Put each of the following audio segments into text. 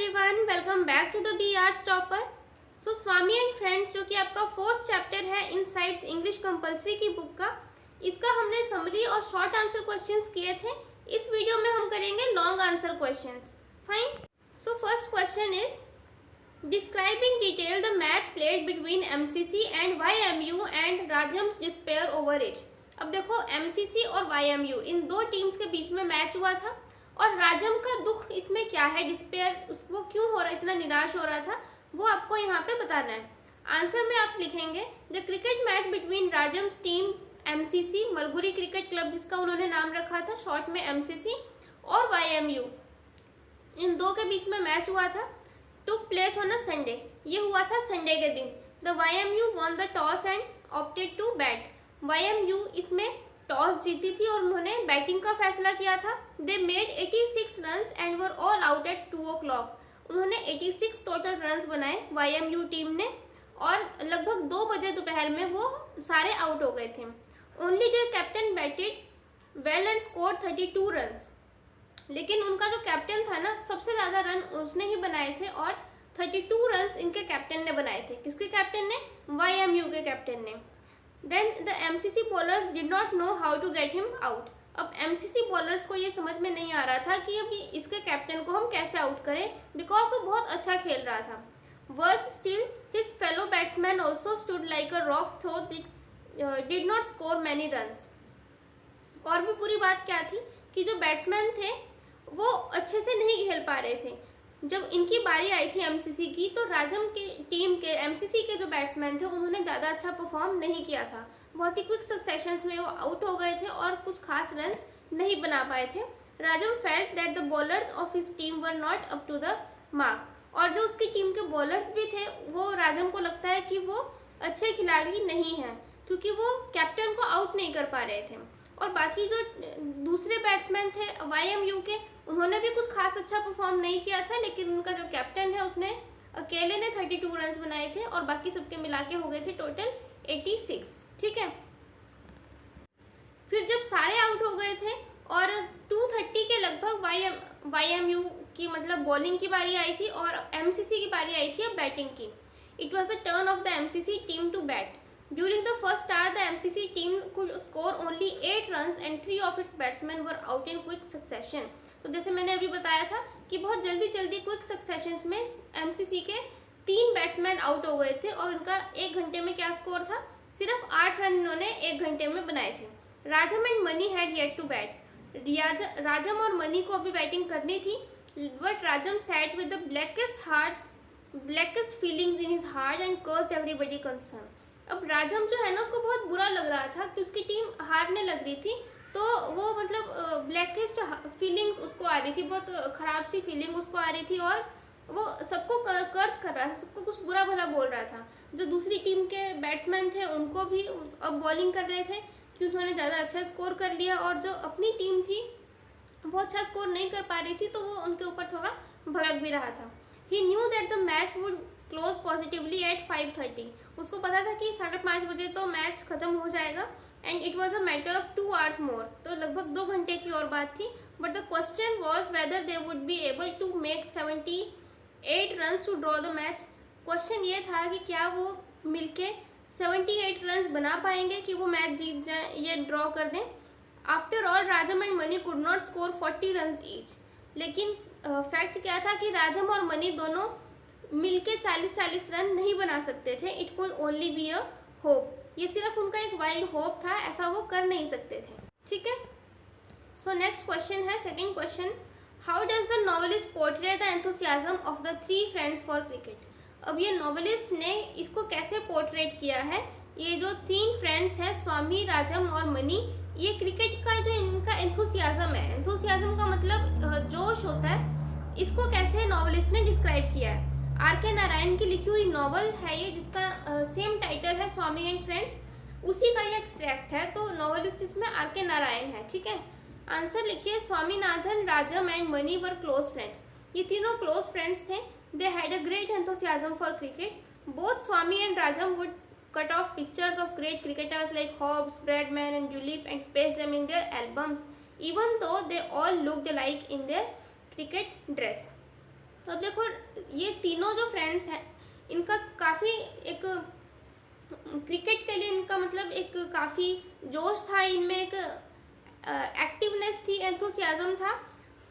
Everyone, welcome back to the B arts topper. So Swami and friends, जो कि आपका fourth chapter है insights English compulsory की book का, इसका हमने समरी और शॉर्ट आंसर क्वेश्चंस किए थे। इस वीडियो में हम करेंगे long answer questions. Fine. So first question is describe in detail the match played between MCC and YMU and Rajam's despair over it. अब देखो, एमसीसी और वाईएमयू इन दो टीम्स के बीच में मैच हुआ था और राजम का दुख इसमें क्या है, डिस्पेयर उसको क्यों हो रहा, इतना निराश हो रहा था, वो आपको यहाँ पे बताना है। आंसर में आप लिखेंगे the cricket match between Rajam's team MCC, Malgudi cricket club जिसका उन्होंने नाम रखा था शॉर्ट में एमसीसी, और वाईएमयू, इन दो के बीच में मैच हुआ था। Took place on a Sunday, ये हुआ था संडे के दिन। The YMU won the toss and opted to bat. YMU इसमें टॉस जीती थी और उन्होंने बैटिंग का फैसला किया था। They made 86 runs and were all out at 2 o'clock। उन्होंने 86 टोटल रन्स बनाए वाईएमयू टीम ने और लगभग 2 बजे दोपहर में वो सारे आउट हो गए थे। Only there captain batted well and score 32 runs. लेकिन उनका जो कैप्टन था ना, सबसे ज़्यादा रन उसने ही बनाए थे और 32 रन्स इनके कैप्टन ने बनाए थे। किसके कैप्टन ने? वाईएमयू के कैप्टन ने। Then the MCC bowlers did not know how to get him out। अब MCC bowlers को ये समझ में नहीं आ रहा था कि अब इसके कैप्टन को हम कैसे आउट करें, बिकॉज वो बहुत अच्छा खेल रहा था। Worse still, his fellow batsmen also stood like a rock though they did not score many runs। और भी पूरी बात क्या थी कि जो बैट्समैन थे वो अच्छे से नहीं खेल पा रहे थे। जब इनकी बारी आई थी एमसीसी की, तो राजम के टीम के एमसीसी के जो बैट्समैन थे उन्होंने ज़्यादा अच्छा परफॉर्म नहीं किया था। बहुत ही क्विक सक्सेशंस में वो आउट हो गए थे और कुछ खास रन्स नहीं बना पाए थे। Rajam felt that the bowlers of his team were not up to the mark. और जो उसकी टीम के बॉलर्स भी थे, वो राजम को लगता है कि वो अच्छे खिलाड़ी नहीं हैं क्योंकि वो कैप्टन को आउट नहीं कर पा रहे थे। और बाकी जो दूसरे बैट्समैन थे वाईएमयू के, उन्होंने भी कुछ खास अच्छा परफॉर्म नहीं किया था, लेकिन उनका जो कैप्टन है उसने अकेले ने 32 रन्स बनाए थे और बाकी सबके मिला के हो गए थे टोटल 86। ठीक है। फिर जब सारे आउट हो गए थे और 2:30 के लगभग वाईएमयू की मतलब बॉलिंग की बारी आई थी और एमसीसी की बारी आई थी अब बैटिंग की। It was the turn of the MCC team to bat. During the first hour, the MCC team could score only 8 runs and 3 of its batsmen were out in quick succession। तो जैसे मैंने अभी बताया था कि बहुत जल्दी जल्दी क्विक सक्सेशंस में एमसीसी के 3 बैट्समैन आउट हो गए थे और उनका 1 घंटे में क्या स्कोर था? सिर्फ 8 रन इन्होंने 1 घंटे में बनाए थे। Rajam and Mani had yet to bat. Rajam और मनी को अभी बैटिंग करनी थी, but Rajam sat with the blackest feelings in his heart and cursed everybody concern. अब राजम जो है ना, उसको बहुत बुरा लग रहा था कि उसकी टीम हारने लग रही थी, तो वो मतलब ब्लैकेस्ट फीलिंग्स उसको आ रही थी, बहुत ख़राब सी फीलिंग उसको आ रही थी और वो सबको कर्स कर रहा था, सबको कुछ बुरा भला बोल रहा था। जो दूसरी टीम के बैट्समैन थे उनको भी अब बॉलिंग कर रहे थे कि उन्होंने ज़्यादा अच्छा स्कोर कर लिया और जो अपनी टीम थी वो अच्छा स्कोर नहीं कर पा रही थी, तो वो उनके ऊपर थोड़ा भड़क भी रहा था। He knew that the match would close positively at 5:30। उसको पता था कि 5:30 बजे तो मैच खत्म हो जाएगा and it was a matter of 2 hours more. तो लगभग 2 घंटे की और बात थी। But the question was whether they would be able to make 78 runs to draw the match. Question ये था कि क्या वो मिलके 78 रन्स बना पाएंगे कि वो मैच जीत जाए, ये ड्रॉ कर दें। After all Rajam and money could not score 40 runs each. लेकिन फैक्ट क्या था कि राजम और मनी दोनों मिलके 40-40 रन नहीं बना सकते थे। It could only be a hope. ये सिर्फ उनका एक वाइल्ड होप था, ऐसा वो कर नहीं सकते थे। ठीक है। सो नेक्स्ट क्वेश्चन है, second question, how does the novelist portray the enthusiasm of the 3 friends for cricket. अब ये नॉवेलिस्ट ने इसको कैसे पोर्ट्रेट किया है, ये जो 3 फ्रेंड्स हैं स्वामी, राजम और मनी, ये क्रिकेट का जो इनका एंथुसियाज्म है, एंथुसियाज्म का मतलब जोश होता है, इसको कैसे नॉवेलिस्ट ने डिस्क्राइब किया है। आर.के. नारायण की लिखी हुई नॉवल है ये, जिसका सेम टाइटल है स्वामी एंड फ्रेंड्स, उसी का ये एक्सट्रैक्ट है। तो नॉवेलिस्ट इसमें आर.के. नारायण है। ठीक है। आंसर लिखिए, स्वामीनाथन, राजम and Mani were close friends. ये तीनों क्लोज फ्रेंड्स थे। They had a great enthusiasm for cricket. Both Swami and Rajam would cut off pictures of great cricketers like Hobbs, Bradman and Julep and paste them in their albums, even though they all looked alike in their cricket dress। तो अब देखो, ये तीनों जो friends हैं इनका काफ़ी एक क्रिकेट के लिए इनका मतलब एक काफ़ी जोश था इनमें, एक एक्टिवनेस थी, एंथुसियाज्म था।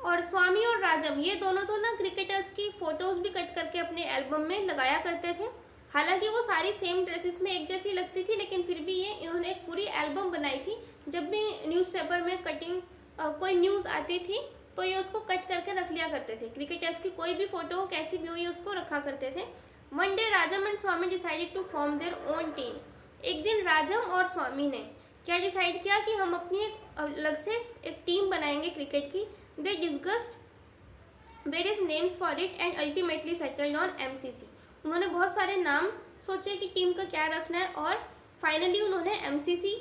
और स्वामी और राजम ये दोनों तो ना क्रिकेटर्स की फ़ोटोज़ भी कट करके अपने एल्बम में लगाया करते थे। हालांकि वो सारी सेम ड्रेसेस में एक जैसी लगती थी, लेकिन फिर भी ये इन्होंने एक पूरी एल्बम बनाई थी। जब भी न्यूज़पेपर में कटिंग कोई न्यूज़ आती थी तो ये उसको कट करके रख लिया करते थे। क्रिकेटर्स की कोई भी फ़ोटो हो कैसी भी हो, ये उसको रखा करते थे। One day Rajam and Swami decided to form their own team. एक दिन राजम और स्वामी ने क्या डिसाइड किया कि हम अपनी एक अलग से एक टीम बनाएंगे क्रिकेट की। They discussed various names for it and ultimately settled on MCC. उन्होंने बहुत सारे नाम सोचे कि टीम का क्या रखना है, और फाइनली उन्होंने एमसीसी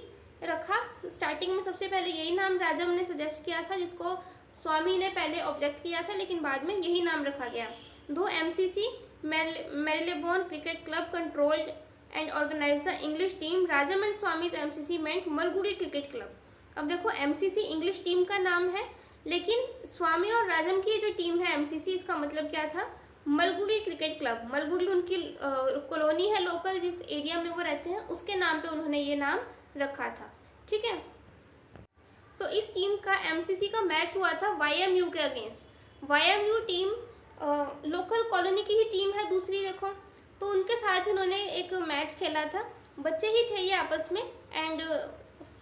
रखा। स्टार्टिंग में सबसे पहले यही नाम राजम ने सजेस्ट किया था, जिसको स्वामी ने पहले ऑब्जेक्ट किया था, लेकिन बाद में यही नाम रखा गया। दो MCC Marylebone cricket club controlled and organise the English team, Rajam and Swami's MCC meant Malgudi cricket club. अब देखो, एमसीसी इंग्लिश टीम का नाम है, लेकिन स्वामी और राजम की जो टीम है एमसीसी, इसका मतलब क्या था, मलगुडी क्रिकेट क्लब। मलगुडी उनकी कॉलोनी है लोकल, जिस एरिया में वो रहते हैं, उसके नाम पे उन्होंने ये नाम रखा था। ठीक है, तो इस टीम का एमसीसी का मैच हुआ था वाईएमयू के अगेंस्ट। वाईएमयू टीम लोकल कॉलोनी की ही टीम है दूसरी, देखो, तो उनके साथ इन्होंने एक मैच खेला था। बच्चे ही थे ये आपस में, एंड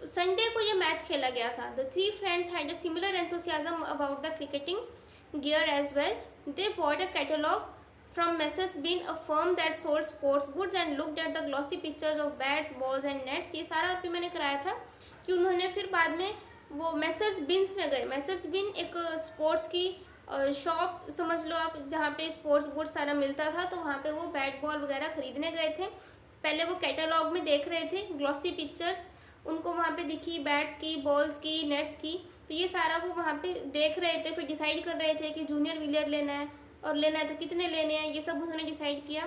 संडे को ये मैच खेला गया था। The three friends had a similar enthusiasm about the cricketing gear as well. They bought a catalogue from Messrs Bean, a firm that sold sports goods, and looked at the glossy pictures of bats, balls and nets। ये सारा अभी मैंने कराया था कि उन्होंने फिर बाद में वो मैसर्स बिन्स में गए। मैसर्स बिन एक स्पोर्ट्स की शॉप समझ लो आप, जहाँ पे स्पोर्ट्स गुड्स सारा मिलता था, तो वहाँ पे वो बैट बॉल वगैरह खरीदने गए थे। पहले वो कैटलॉग में देख रहे थे, ग्लॉसी पिक्चर्स उनको वहाँ पे दिखी, बैट्स की, बॉल्स की, नेट्स की, तो ये सारा वो वहाँ पे देख रहे थे। फिर डिसाइड कर रहे थे कि जूनियर विलियर लेना है, और लेना है तो कितने लेने हैं, ये सब उन्होंने डिसाइड किया।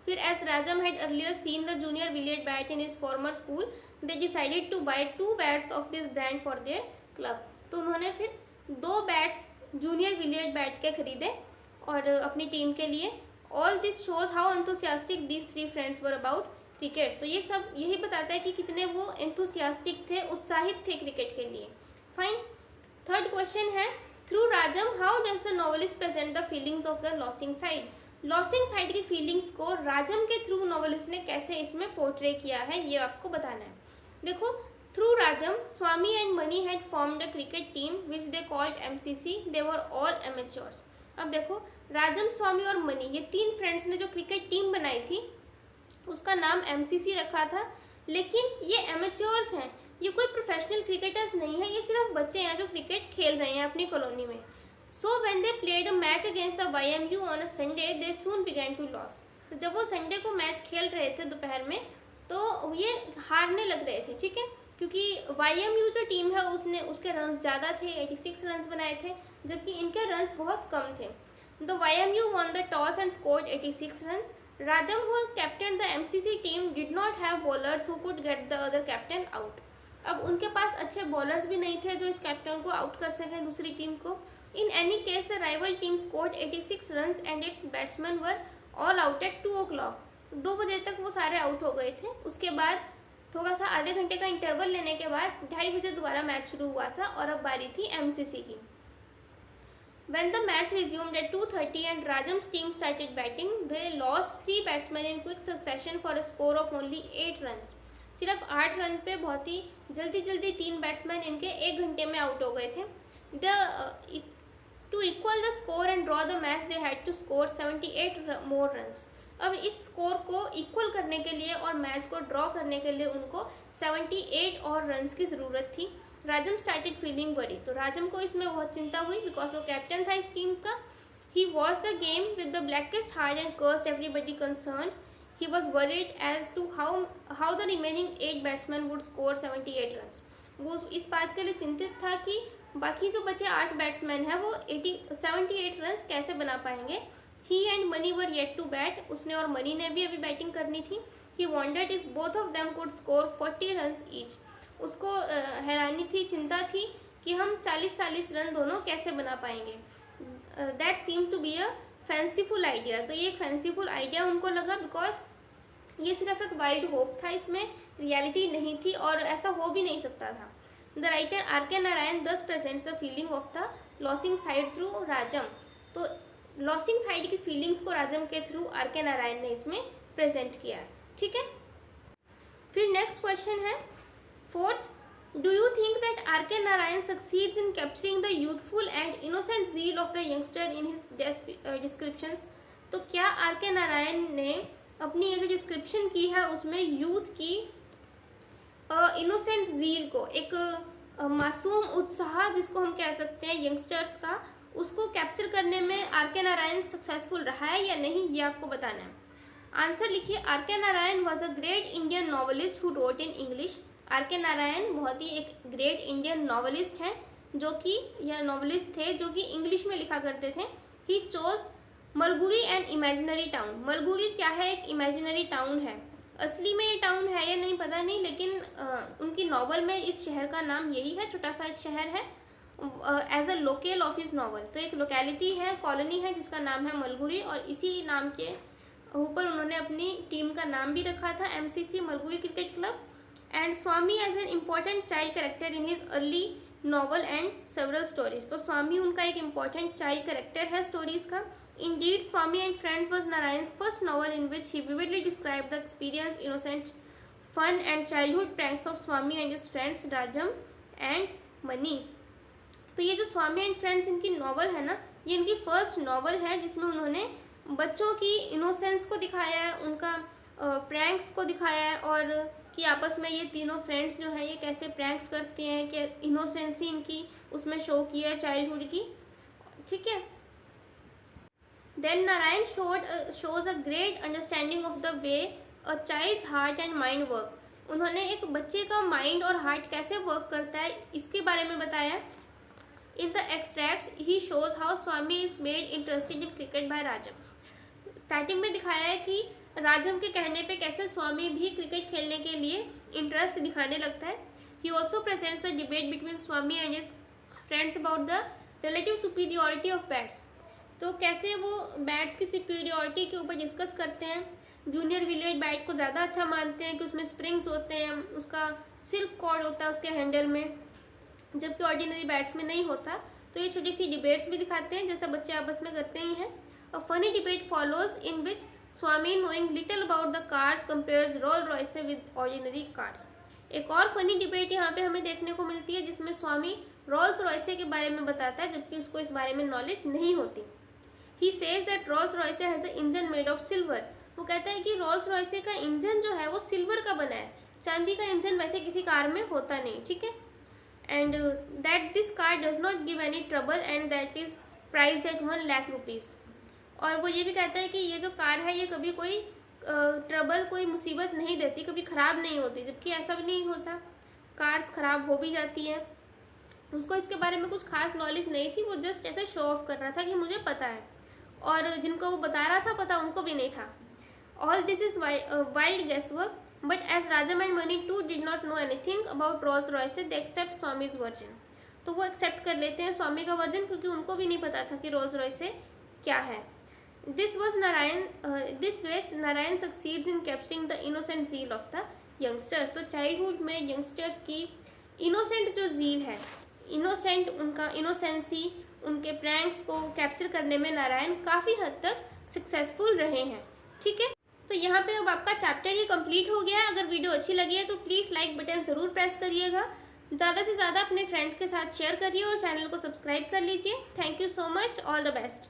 फिर as Rajam had earlier seen the junior Willard bat in his former school, they decided to buy 2 bats of this brand for their club. तो उन्होंने फिर 2 बैट्स जूनियर विलियर बैट के खरीदे और अपनी टीम के लिए। All this shows how enthusiastic these 3 friends were about cricket. तो ये सब यही बताता है कि कितने वो एंथुसियास्टिक थे, उत्साहित थे क्रिकेट के लिए। फाइन, थर्ड क्वेश्चन है, through Rajam how does the novelist present the feelings of the losing side. Losing side की फीलिंग्स को राजम के थ्रू नॉवेलिस्ट ने कैसे इसमें पोर्ट्रे किया है, ये आपको बताना है। देखो, through Rajam Swami and Mani had formed a cricket team which they called MCC. They were all amateurs. अब देखो, राजम, स्वामी और मनी, ये 3 फ्रेंड्स ने जो क्रिकेट टीम बनाई थी उसका नाम एमसीसी रखा था, लेकिन ये एमेच्योर्स हैं, ये कोई प्रोफेशनल क्रिकेटर्स नहीं है, ये सिर्फ बच्चे हैं जो क्रिकेट खेल रहे हैं अपनी कॉलोनी में। So when they played a match against the YMU on a Sunday, they soon began to loss. तो जब वो संडे को मैच खेल रहे थे दोपहर में, तो ये हारने लग रहे थे, ठीक है, क्योंकि वाईएमयू जो टीम है उसके रन्स ज़्यादा थे, 86 रन्स बनाए थे, जबकि इनके रन्स बहुत कम थे। The YMU won the toss and scored 86 runs. Rajam, who captained the MCC team, did not have bowlers who could get the other captain out. अब उनके पास अच्छे बॉलर्स भी नहीं थे जो इस कैप्टन को आउट कर सकें दूसरी टीम को। In any case the rival team scored 86 runs and it's batsman were all out at 2 o'clock। तो 2 बजे तक वो सारे आउट हो गए थे। उसके बाद थोड़ा सा आधे घंटे का इंटरवल लेने के बाद 2:30 बजे दोबारा मैच शुरू हुआ था, और अब बारी थी एमसीसी की। When the match resumed at 2:30 and Rajam's team started batting, they lost 3 batsmen in quick succession for a score of only 8 runs. सिर्फ 8 रन पे बहुत ही जल्दी 3 बैट्समैन इनके 1 घंटे में आउट हो गए थे। To equal the score and draw the match, they had to score 78 more runs. अब इस स्कोर को इक्वल करने के लिए और मैच को ड्रॉ करने के लिए उनको 78 और रन्स की ज़रूरत थी। राजम स्टार्टेड फीलिंग वरी। तो राजम को इसमें बहुत चिंता हुई, बिकॉज वो कैप्टन था इस टीम का। He watch the game with the blackest heart and cursed everybody concerned. He was worried as to how the remaining 8 batsman would score 78 runs. वो इस बात के लिए चिंतित था कि बाकी जो बचे 8 बैट्समैन हैं वो 78 रन्स कैसे बना पाएंगे। He and Mani were yet to bat. उसने और मनी ने भी अभी बैटिंग करनी थी। He wondered if both of them could score 40 runs each. उसको हैरानी थी, चिंता थी कि हम 40-40 रन दोनों कैसे बना पाएंगे। That seem to be a fanciful idea. तो ये एक फैंसीफुल आइडिया उनको लगा बिकॉज ये सिर्फ एक वाइल्ड होप था, इसमें रियलिटी नहीं थी और ऐसा हो भी नहीं सकता था। The writer are K Narayan दस presents the feeling of the losing side through राजम। तो लॉसिंग साइड की फीलिंग्स को राजम के थ्रू आर के नारायण ने इसमें प्रेजेंट किया है। ठीक है, फिर नेक्स्ट क्वेश्चन है fourth, do you think that R K Narayan succeeds in capturing the youthful and innocent zeal of the youngster in his descriptions. तो क्या आर के नारायण ने अपनी ये जो डिस्क्रिप्शन की है उसमें यूथ की इनोसेंट ज़ील को, एक मासूम उत्साह जिसको हम कह सकते हैं यंगस्टर्स का, उसको कैप्चर करने में आर के नारायण सक्सेसफुल रहा है या नहीं, ये आपको बताना है। आंसर लिखिए, R K Narayan was a great Indian novelist who wrote in English. R K Narayan बहुत ही एक ग्रेट इंडियन नॉवलिस्ट हैं जो कि यह नॉवलिस्ट थे जो कि इंग्लिश में लिखा करते थे। He chose Malgudi an imaginary town. Malgudi क्या है, एक इमेजिनरी टाउन है, असली में ये टाउन है या नहीं पता नहीं, लेकिन उनकी नॉवल में इस शहर का नाम यही है, छोटा सा एक शहर है, as a local office novel. तो एक लोकेलिटी है, कॉलोनी है जिसका नाम है मलगुरी, और इसी नाम के ऊपर उन्होंने अपनी टीम का नाम भी रखा था, MCC Malgudi cricket club. And Swami as an important child character in his early novel and several stories. तो स्वामी उनका एक इम्पॉर्टेंट चाइल्ड करेक्टर है स्टोरीज का। Indeed, Swami and Friends was Narayan's first novel in which he vividly described the experience, innocent fun and childhood pranks of Swami and his friends Rajam and Mani। तो ये जो स्वामी and friends इनकी novel है ना, ये इनकी first novel है जिसमें उन्होंने बच्चों की इनोसेंस को दिखाया है, उनका प्रैंक्स को दिखाया है, और कि आपस में ये तीनों फ्रेंड्स जो है ये कैसे प्रैंक्स करते हैं, कि इनोसेंसी इनकी उसमें शो की है चाइल्डहुड की। ठीक है, Then Narayan shows a great understanding of the way a child's heart and mind work। उन्होंने एक बच्चे का माइंड और हार्ट कैसे वर्क करता है इसके बारे में बताया। In the extracts he shows how Swami is made interested in cricket by Rajam। Starting में दिखाया है कि राजम के कहने पे कैसे स्वामी भी क्रिकेट खेलने के लिए इंटरेस्ट दिखाने लगता है। He also presents the debate between Swami and his friends about the relative superiority of bats। तो कैसे वो बैट्स की सुपीरियॉरिटी के ऊपर डिस्कस करते हैं। जूनियर विलियर्ड बैट को ज़्यादा अच्छा मानते हैं कि उसमें स्प्रिंग्स होते हैं, उसका सिल्क कॉर्ड होता है उसके हैंडल में, जबकि ऑर्डिनरी बैट्स में नहीं होता। तो ये छोटी सी डिबेट्स भी दिखाते हैं जैसा बच्चे आपस में करते ही हैं। A funny debate follows in which Swami knowing little about the cars compares Rolls Royce with ordinary cars. एक और फनी डिबेट यहाँ पे हमें देखने को मिलती है जिसमें स्वामी रोल्स रॉयस के बारे में बताता है जबकि उसको इस बारे में नॉलेज नहीं होती। He says that Rolls Royce has an engine made of silver। वो कहता है कि रोल्स रॉयस का इंजन जो है वो सिल्वर का बना है, चांदी का इंजन वैसे किसी कार में होता नहीं। ठीक है, and that this car does not give any trouble and that is price at 1 lakh rupees. और वो ये भी कहता है कि ये जो कार है ये कभी कोई ट्रबल, कोई मुसीबत नहीं देती, कभी ख़राब नहीं होती, जबकि ऐसा भी नहीं होता, कार्स ख़राब हो भी जाती हैं। उसको इसके बारे में कुछ खास नॉलेज नहीं थी, वो जस्ट ऐसे शो ऑफ कर रहा था कि मुझे पता है, और जिनको वो बता रहा था पता उनको भी नहीं था। All this is wild guess work, but as Rajam and Mani too did not know anything about Rolls Royce they except Swami's version. तो वो एक्सेप्ट कर लेते हैं स्वामी का वर्जन क्योंकि उनको भी नहीं पता था कि रोल्स रॉयस क्या है। This ways Narayan succeeds in capturing the innocent zeal of the youngsters. तो चाइल्डहुड में यंगस्टर्स की इनोसेंट जो जील है, इनोसेंट उनका इनोसेंसी, उनके प्रैंक्स को कैप्चर करने में नारायण काफ़ी हद तक सक्सेसफुल रहे हैं। ठीक है, तो यहाँ पे अब आपका चैप्टर ये कंप्लीट हो गया है। अगर वीडियो अच्छी लगी है तो प्लीज़ लाइक बटन ज़रूर प्रेस करिएगा, ज़्यादा से ज़्यादा अपने फ्रेंड्स के साथ शेयर करिए और चैनल को सब्सक्राइब कर लीजिए। Thank you so much, all the best.